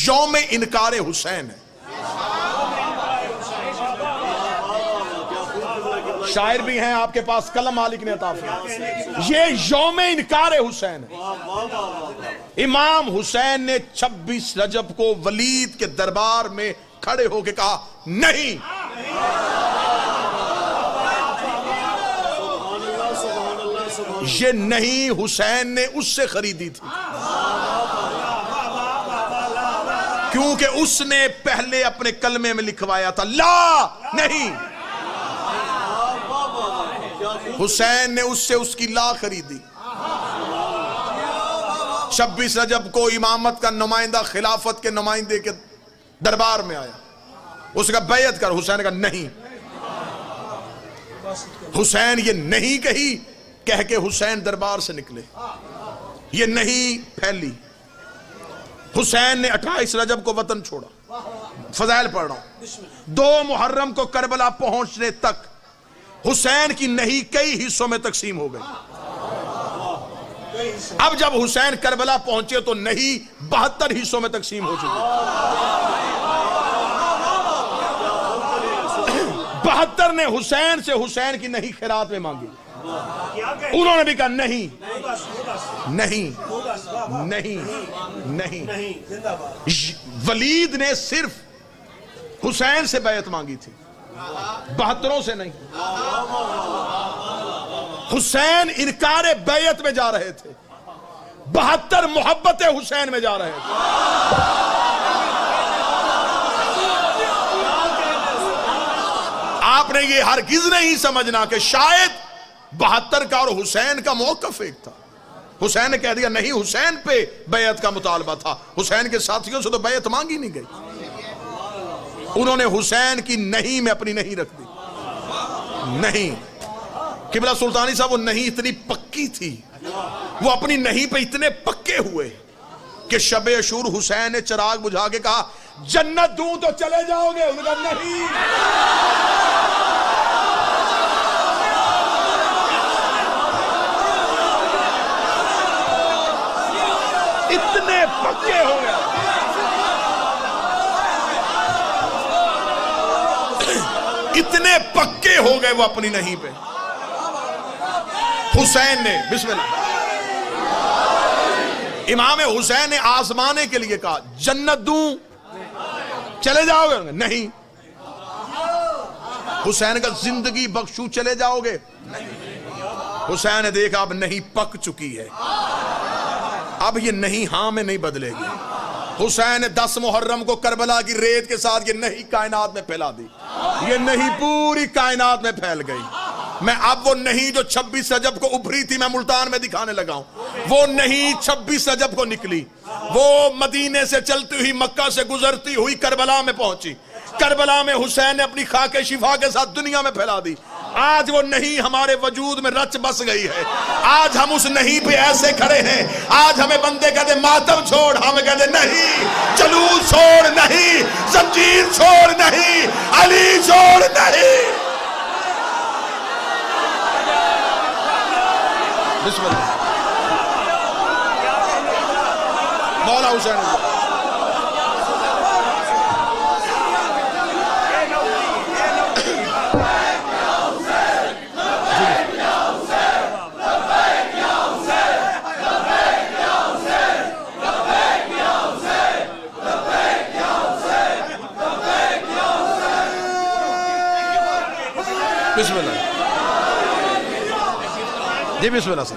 یوم انکار حسین ہے۔ شاعر بھی ہیں آپ کے پاس، قلم مالک نے عطا فرمایا، یہ یوم انکار حسین ہے۔ امام حسین نے 26 رجب کو ولید کے دربار میں کھڑے ہو کے کہا نہیں، یہ نہیں حسین نے اس سے خریدی تھی، کیونکہ اس نے پہلے اپنے کلمے میں لکھوایا تھا لا نہیں، حسین نے اس سے اس کی لا خریدی۔ 26 رجب کو امامت کا نمائندہ خلافت کے نمائندے کے دربار میں آیا، اس کا بیعت کر، حسین نے کہا نہیں۔ حسین یہ نہیں کہی، کہہ کے حسین دربار سے نکلے، یہ نہیں پھیلی۔ حسین نے 28 رجب کو وطن چھوڑا، فضائل پڑھ رہا ہوں، 2 محرم کو کربلا پہنچنے تک حسین کی نہیں کئی حصوں میں تقسیم ہو گئی۔ اب جب حسین کربلا پہنچے تو نہیں 72 حصوں میں تقسیم ہو چکی۔ 72 نے حسین سے حسین کی نہیں خیرات میں مانگی، انہوں نے بھی کہا نہیں نہیں نہیں نہیں۔ ولید نے صرف حسین سے بیعت مانگی تھی، 72 سے نہیں۔ حسین انکار بیعت میں جا رہے تھے، 72 محبت حسین میں جا رہے تھے۔ آپ نے یہ ہرگز نہیں سمجھنا کہ شاید 72 کا اور حسین کا موقف ایک تھا۔ حسین نے کہہ دیا نہیں، حسین پہ بیعت کا مطالبہ تھا، حسین کے ساتھیوں سے تو بیعت مانگی نہیں گئی۔ انہوں نے حسین کی نہیں میں اپنی نہیں رکھ دی۔ نہیں، قبلہ سلطانی صاحب وہ نہیں اتنی پکی تھی، وہ اپنی نہیں پہ اتنے پکے ہوئے کہ شب عاشور حسین نے چراغ بجھا کے کہا جنت دوں تو چلے جاؤ گے، انہوں نے کہا نہیں۔ اتنے پکے ہو گئے، اتنے پکے ہو گئے وہ اپنی نہیں پہ۔ حسین نے بسم اللہ، امام حسین نے آزمانے کے لیے کہا جنت دوں چلے جاؤ گے، نہیں۔ حسین کا زندگی بخشوں چلے جاؤ گے، حسین نے دیکھا اب نہیں پک چکی ہے، اب یہ نہیں ہاں میں نہیں بدلے گی۔ حسین نے 10 محرم کو کربلا کی ریت کے ساتھ یہ نہیں کائنات میں پھیلا دی، یہ نہیں پوری کائنات میں پھیل گئی۔ میں اب وہ نہیں جو 26 رجب کو ابھری تھی میں ملتان میں دکھانے لگا ہوں، وہ نہیں 26 رجب کو نکلی، وہ مدینے سے چلتی ہوئی مکہ سے گزرتی ہوئی کربلا میں پہنچی۔ کربلا میں حسین نے اپنی خاک شفا کے ساتھ دنیا میں پھیلا دی۔ آج وہ نہیں ہمارے وجود میں رچ بس گئی ہے، آج ہم اس نہیں پہ ایسے کھڑے ہیں۔ آج ہمیں بندے کہتے ماتم چھوڑ، ہم کہتے نہیں، جلوس چھوڑ نہیں، زنجیر چھوڑ نہیں، علی چھوڑ نہیں۔ بسم اللہ، مولا حسین۔ بسم اللہ جی، بسم اللہ سر۔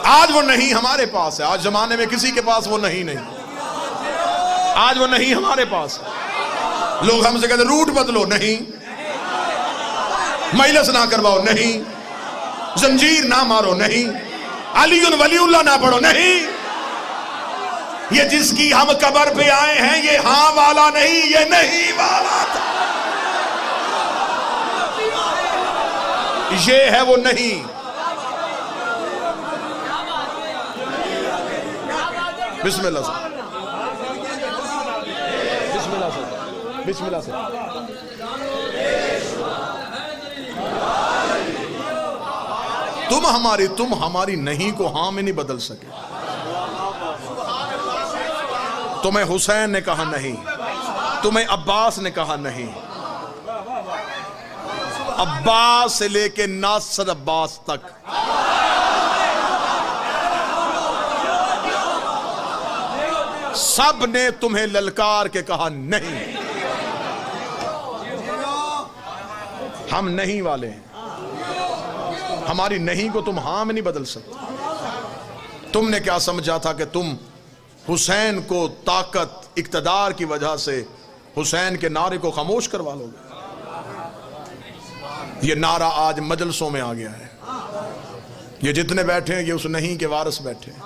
آج وہ نہیں ہمارے پاس ہے، آج زمانے میں کسی کے پاس وہ نہیں، آج وہ نہیں ہمارے پاس ہے۔ لوگ ہم سے کہتے روٹ بدلو، نہیں، مجلس نہ کرواؤ، نہیں، زنجیر نہ مارو، نہیں، علی ولی اللہ نہ پڑھو، نہیں۔ یہ جس کی ہم قبر پہ آئے ہیں یہ ہاں والا نہیں، یہ نہیں والا تھا، یہ ہے وہ نہیں۔ بسم اللہ سے، بسم اللہ سے، بسم اللہ سے۔ تم ہماری نہیں کو ہاں میں نہیں بدل سکے۔ تمہیں حسین نے کہا نہیں، تمہیں عباس نے کہا نہیں. عباس سے لے کے ناصر عباس تک سب نے تمہیں للکار کے کہا نہیں، ہم نہیں والے ہیں. ہماری نہیں کو تم ہاں میں نہیں بدل سکتے. تم نے کیا سمجھا تھا کہ تم حسین کو طاقت اقتدار کی وجہ سے حسین کے نعرے کو خاموش کروا لو گے؟ یہ نعرہ آج مجلسوں میں آ گیا ہے. یہ جتنے بیٹھے ہیں یہ اس نہیں کے وارث بیٹھے ہیں.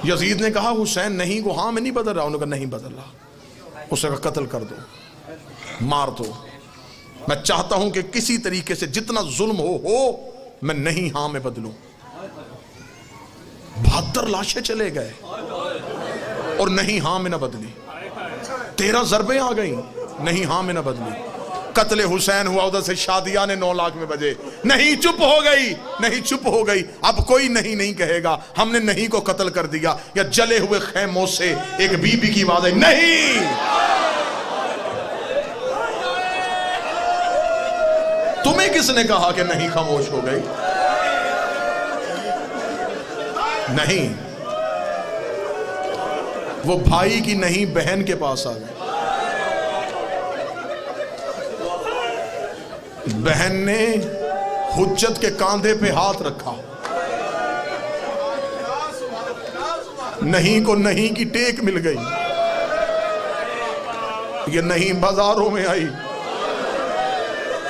یزید نے کہا حسین نہیں کو ہاں میں نہیں بدل رہا. انہوں نے کہا نہیں بدل رہا. اسے کہا قتل کر دو، مار دو. میں چاہتا ہوں کہ کسی طریقے سے جتنا ظلم ہو میں نہیں ہاں میں بدلوں. 72 لاشیں چلے گئے اور نہیں ہاں میں نہ بدلی. 13 ضربیں آ گئیں، نہیں ہاں میں نہ بدلی. قتل حسین ہوا، ادھر سے شادیاں نے 9 لاکھ میں بجے. نہیں چپ ہو گئی، نہیں چپ ہو گئی. اب کوئی نہیں کہے گا ہم نے نہیں کو قتل کر دیا. یا جلے ہوئے خیموں سے ایک بی بی کی آواز آئی نہیں. تمہیں کس نے کہا کہ نہیں خاموش ہو گئی؟ نہیں. وہ بھائی کی نہیں بہن کے پاس آ گئے. بہن نے حجت کے کاندھے پہ ہاتھ رکھا. نہیں کو نہیں کی ٹیک مل گئی. یہ نہیں بازاروں میں آئی،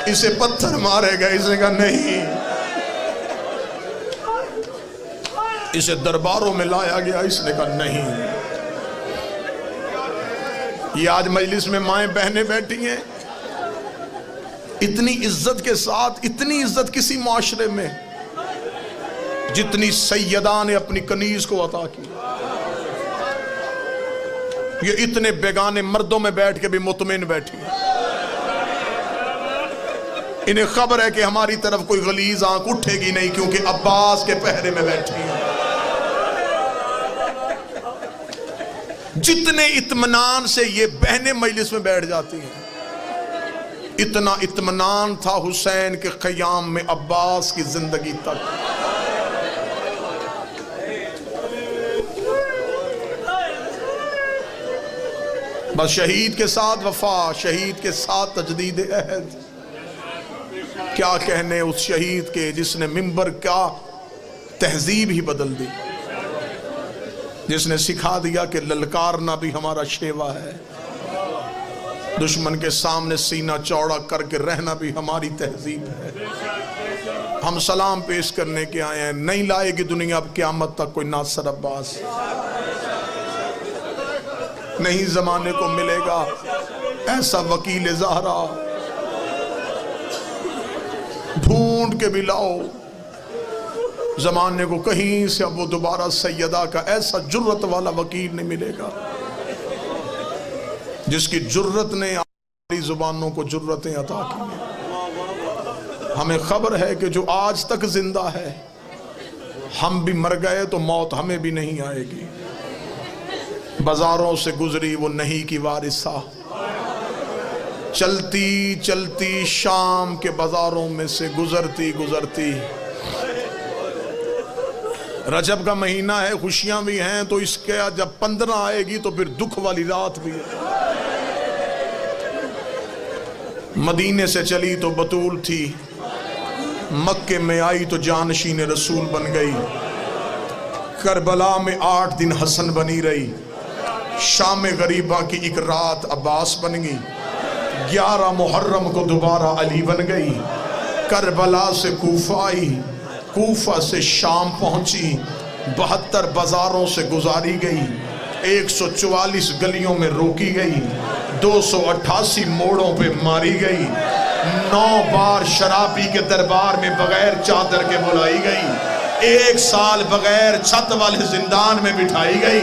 اسے پتھر مارے گئے. اسے کہا نہیں. اسے درباروں میں لایا گیا، اس نے کہا نہیں. یہ آج مجلس میں مائیں بہنیں بیٹھی ہیں، اتنی عزت کے ساتھ. اتنی عزت کسی معاشرے میں جتنی سیدہ نے اپنی کنیز کو عطا کی. یہ اتنے بیگانے مردوں میں بیٹھ کے بھی مطمئن بیٹھی ہیں. انہیں خبر ہے کہ ہماری طرف کوئی غلیظ آنکھ اٹھے گی نہیں، کیونکہ عباس کے پہرے میں بیٹھی ہیں. جتنے اطمینان سے یہ بہنیں مجلس میں بیٹھ جاتی ہیں، اتنا اطمینان تھا حسین کے قیام میں عباس کی زندگی تک. بس شہید کے ساتھ وفا، شہید کے ساتھ تجدید عہد. کیا کہنے اس شہید کے جس نے منبر کا تہذیب ہی بدل دی، جس نے سکھا دیا کہ للکارنا بھی ہمارا شیوا ہے، دشمن کے سامنے سینہ چوڑا کر کے رہنا بھی ہماری تہذیب ہے. ہم سلام پیش کرنے کے آئے ہیں. نہیں لائے گی دنیا اب قیامت تک کوئی ناصر عباس. نہیں زمانے کو ملے گا ایسا وکیل زہرا. ڈھونڈ کے بھی لاؤ. زمانے کو کہیں سے اب وہ دوبارہ سیدہ کا ایسا جرت والا وکیل نہیں ملے گا جس کی جرت نے ہماری زبانوں کو جرتیں عطا کی. ہمیں خبر ہے کہ جو آج تک زندہ ہے، ہم بھی مر گئے تو موت ہمیں بھی نہیں آئے گی. بازاروں سے گزری وہ نہیں کی وارثہ، چلتی چلتی شام کے بازاروں میں سے گزرتی گزرتی. رجب کا مہینہ ہے، خوشیاں بھی ہیں، تو اس کے جب 15 آئے گی تو پھر دکھ والی رات بھی ہے. مدینے سے چلی تو بطول تھی، مکے میں آئی تو جانشین رسول بن گئی. کربلا میں 8 دن حسن بنی رہی. شام غریبہ کی ایک رات عباس بن گئی. 11 محرم کو دوبارہ علی بن گئی. کربلا سے کوفہ آئی، کوفہ سے شام پہنچی. 72 بازاروں سے گزاری گئی، 144 گلیوں میں روکی گئی، 288 موڑوں پہ ماری گئی، 9 بار شرابی کے دربار میں بغیر چادر کے بلائی گئی. 1 سال بغیر چھت والے زندان میں بٹھائی گئی،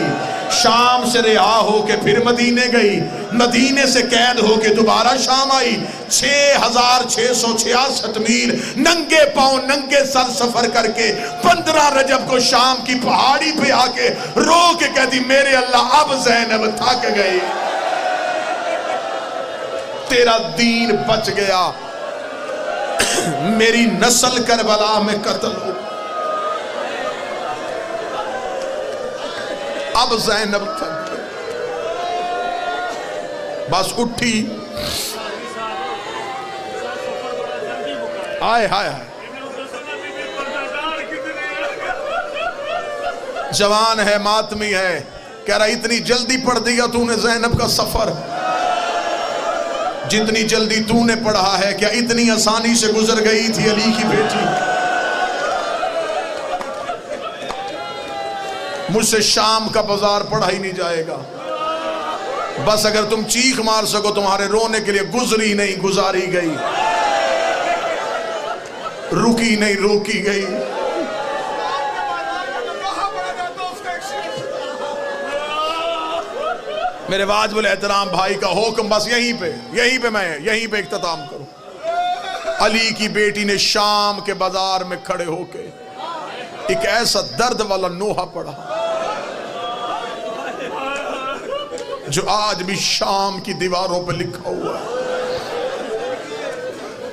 شام سے رہا ہو کے پھر مدینے گئی، مدینے سے قید ہو کے دوبارہ شام آئی، 6666 میل ننگے پاؤں ننگے سر سفر کر کے 15 رجب کو شام کی پہاڑی پہ آ کے رو کے کہتی میرے اللہ اب زینب تھک گئی، تیرا دین بچ گیا، میری نسل کربلا میں قتل ہو، اب زینب تھک گئی، بس اٹھی، آئے ہائے ہائے، جوان ہے ماتمی ہے، کہہ رہا اتنی جلدی پڑھ دیا تو نے زینب کا سفر، جتنی جلدی تو نے پڑھا ہے کیا اتنی آسانی سے گزر گئی تھی علی کی بیٹی؟ مجھ سے شام کا بازار پڑھا ہی نہیں جائے گا، بس اگر تم چیخ مار سکو تمہارے رونے کے لیے گزری نہیں گزاری گئی، رکی نہیں روکی گئی۔ میرے واجب الاحترام بھائی کا حکم بس یہیں پہ اختتام کروں۔ علی کی بیٹی نے شام کے بازار میں کھڑے ہو کے ایک ایسا درد والا نوحہ پڑھا جو آج بھی شام کی دیواروں پہ لکھا ہوا ہے۔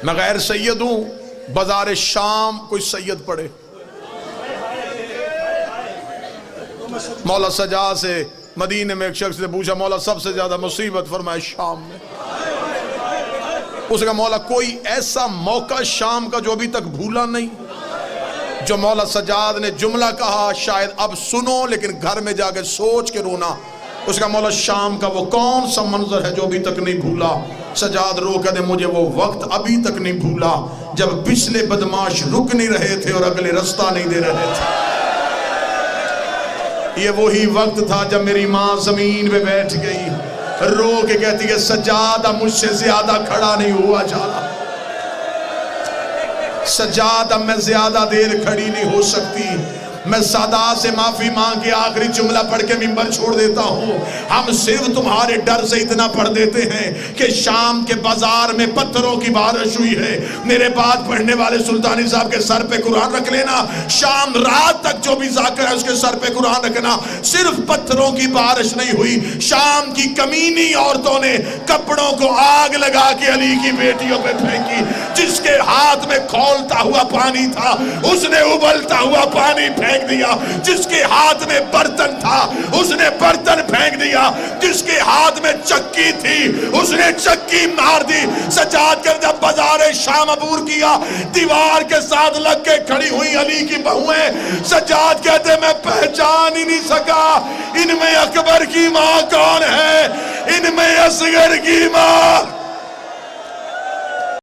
میں غیر سید ہوں، بازار شام کوئی سید پڑھے۔ مولا سجاد سے مدینے میں ایک شخص نے پوچھا مولا سب سے زیادہ مصیبت، فرمائے شام میں۔ اس کا مولا کوئی ایسا موقع شام کا جو ابھی تک بھولا نہیں، جو مولا سجاد نے جملہ کہا شاید اب سنو لیکن گھر میں جا کے سوچ کے رونا۔ اس کا مولا شام کا وہ کون سا منظر ہے جو ابھی تک نہیں بھولا؟ سجاد رو کہتے مجھے وہ وقت ابھی تک نہیں بھولا جب پچھلے بدماش رک نہیں رہے تھے اور اگلے رستہ نہیں دے رہے تھے۔ یہ وہی وقت تھا جب میری ماں زمین پہ بیٹھ گئی، رو کے کہتی ہے سجادہ مجھ سے زیادہ کھڑا نہیں ہوا جانا، سجادہ میں زیادہ دیر کھڑی نہیں ہو سکتی، میں سادات سے معافی مانگ کے آخری جملہ پڑھ کے منبر چھوڑ دیتا ہوں۔ ہم صرف تمہارے ڈر سے اتنا پڑھ دیتے ہیں کہ شام کے بازار میں پتھروں کی بارش ہوئی ہے۔ میرے بعد پڑھنے والے سلطانی صاحب کے سر پہ قرآن رکھ لینا، شام رات تک جو بھی ذاکر ہے اس کے سر پہ قرآن رکھنا۔ صرف پتھروں کی بارش نہیں ہوئی، شام کی کمینی عورتوں نے کپڑوں کو آگ لگا کے علی کی بیٹیوں پہ پھینکی۔ جس کے ہاتھ میں کھولتا ہوا پانی تھا اس نے ابلتا ہوا پانی پھینک دیا، جس کے ہاتھ میں برتن تھا اس نے برتن پھینک دیا، جس کے ہاتھ میں چکی تھی اس نے چکی مار دی۔ سجاد کر جب بازار شام عبور کیا، دیوار کے ساتھ لگ کے کھڑی ہوئی علی کی بہویں، سجاد کہتے میں پہچان ہی نہیں سکا ان میں اکبر کی ماں کون ہے، ان میں اصغر کی ماں